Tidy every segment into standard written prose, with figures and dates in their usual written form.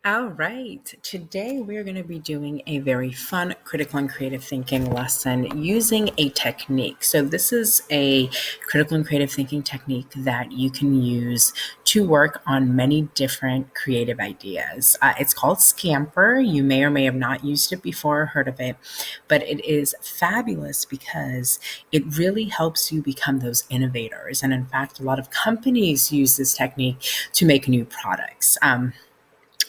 All right, today we're going to be doing a very fun critical and creative thinking lesson using a technique. So, this is a critical and creative thinking technique that you can use to work on many different creative ideas. It's called Scamper. You may or may have not used it before or heard of it, but it is fabulous because it really helps you become those innovators. And in fact, a lot of companies use this technique to make new products.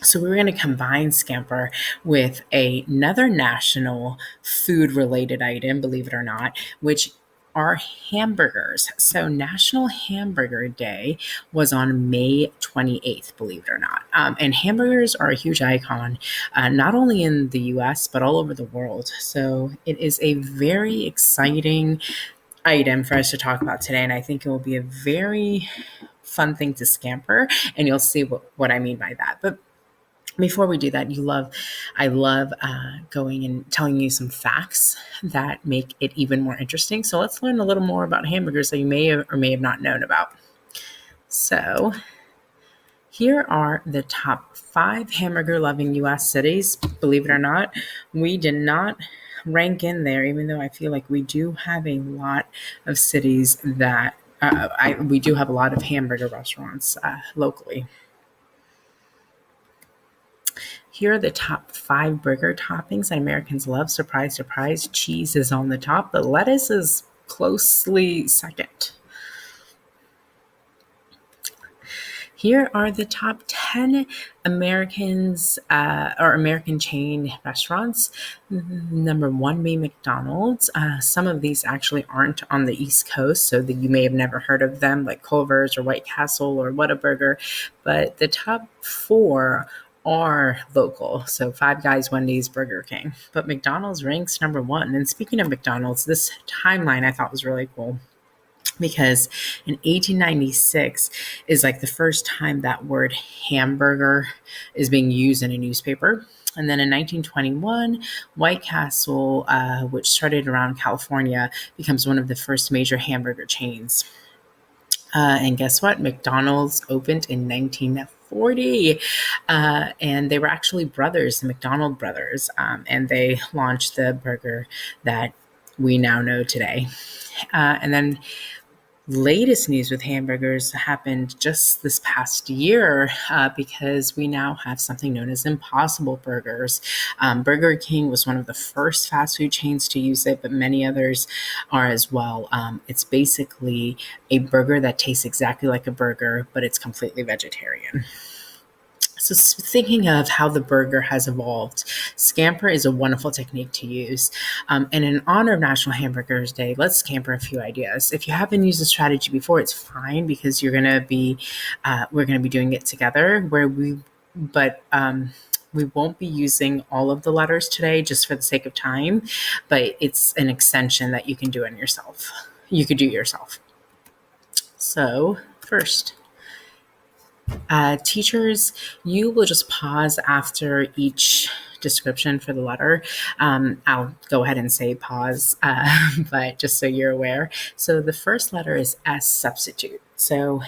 So we were going to combine Scamper with another national food-related item, believe it or not, which are hamburgers. So National Hamburger Day was on May 28th, believe it or not. And hamburgers are a huge icon, not only in the US, but all over the world. So it is a very exciting item for us to talk about today. And I think it will be a very fun thing to scamper. And you'll see what I mean by that. But before we do that, I love going and telling you some facts that make it even more interesting. So let's learn a little more about hamburgers that you may have or may have not known about. So here are the top 5 hamburger loving US cities. Believe it or not, we did not rank in there, even though I feel like we do have a lot of cities that we do have a lot of hamburger restaurants locally. Here are the top 5 burger toppings that Americans love. Surprise, surprise, cheese is on the top, but lettuce is closely second. Here are the top 10 American chain restaurants. Number 1 being McDonald's. Some of these actually aren't on the East Coast, so that you may have never heard of them, like Culver's or White Castle or Whataburger. But the top 4 are local. So Five Guys, Wendy's, Burger King. But McDonald's ranks number 1. And speaking of McDonald's, this timeline I thought was really cool, because in 1896 is like the first time that word hamburger is being used in a newspaper. And then in 1921, White Castle, which started around California, becomes one of the first major hamburger chains. And guess what? McDonald's opened in 1940. And they were actually brothers, the McDonald brothers. And they launched the burger that we now know today. And then latest news with hamburgers happened just this past year, because we now have something known as Impossible Burgers. Burger King was one of the first fast food chains to use it, but many others are as well. It's basically a burger that tastes exactly like a burger, but it's completely vegetarian. So, thinking of how the burger has evolved, Scamper is a wonderful technique to use. And in honor of National Hamburgers Day, let's scamper a few ideas. If you haven't used this strategy before, it's fine, because we're going to be doing it together. We won't be using all of the letters today, just for the sake of time. But it's an extension that you can do yourself. You could do yourself. So first, teachers, you will just pause after each description for the letter. I'll go ahead and say pause, but just so you're aware. So the first letter is S, substitute. So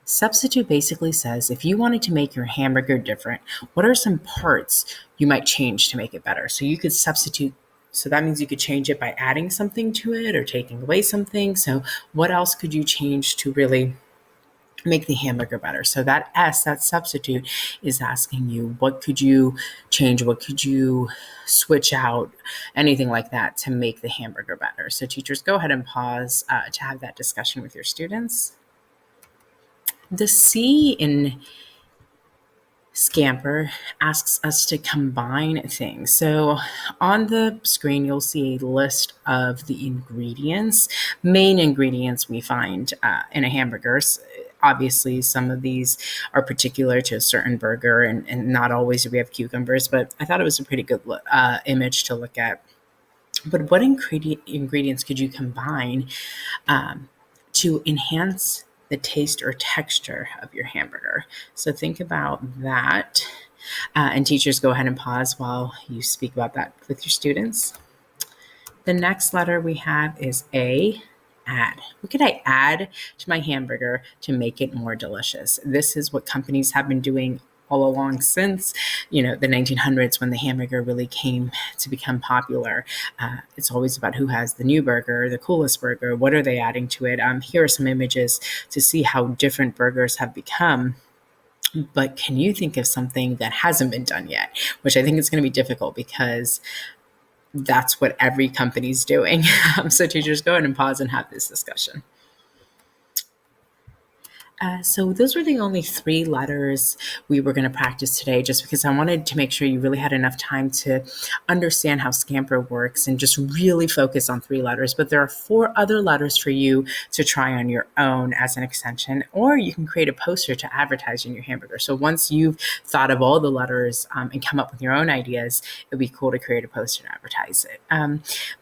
substitute basically says, if you wanted to make your hamburger different, what are some parts you might change to make it better? So you could substitute. So that means you could change it by adding something to it or taking away something. So what else could you change to really make the hamburger better? So that S, that substitute, is asking you, what could you change? What could you switch out? Anything like that to make the hamburger better. So teachers, go ahead and pause to have that discussion with your students. The C in Scamper asks us to combine things. So on the screen, you'll see a list of the main ingredients we find in a hamburger. Obviously, some of these are particular to a certain burger, and not always do we have cucumbers, but I thought it was a pretty good image to look at. But what ingredients could you combine to enhance the taste or texture of your hamburger? So think about that. And teachers, go ahead and pause while you speak about that with your students. The next letter we have is A, add. What could I add to my hamburger to make it more delicious? This is what companies have been doing all along since, the 1900s when the hamburger really came to become popular. It's always about who has the new burger, the coolest burger, what are they adding to it. Here are some images to see how different burgers have become. But can you think of something that hasn't been done yet? Which I think is going to be difficult because that's what every company's doing. So teachers, go ahead and pause and have this discussion. So those were the only three letters we were going to practice today, just because I wanted to make sure you really had enough time to understand how Scamper works and just really focus on three letters. But there are four other letters for you to try on your own as an extension, or you can create a poster to advertise in your hamburger. So once you've thought of all the letters and come up with your own ideas, it'd be cool to create a poster to advertise it.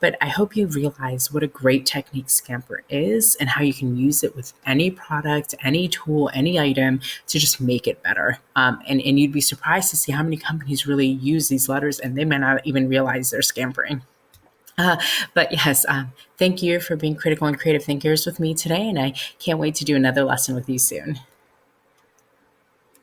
But I hope you realize what a great technique Scamper is and how you can use it with any product, any tool, any item to just make it better. And you'd be surprised to see how many companies really use these letters and they may not even realize they're scampering. But yes, thank you for being critical and creative thinkers with me today. And I can't wait to do another lesson with you soon.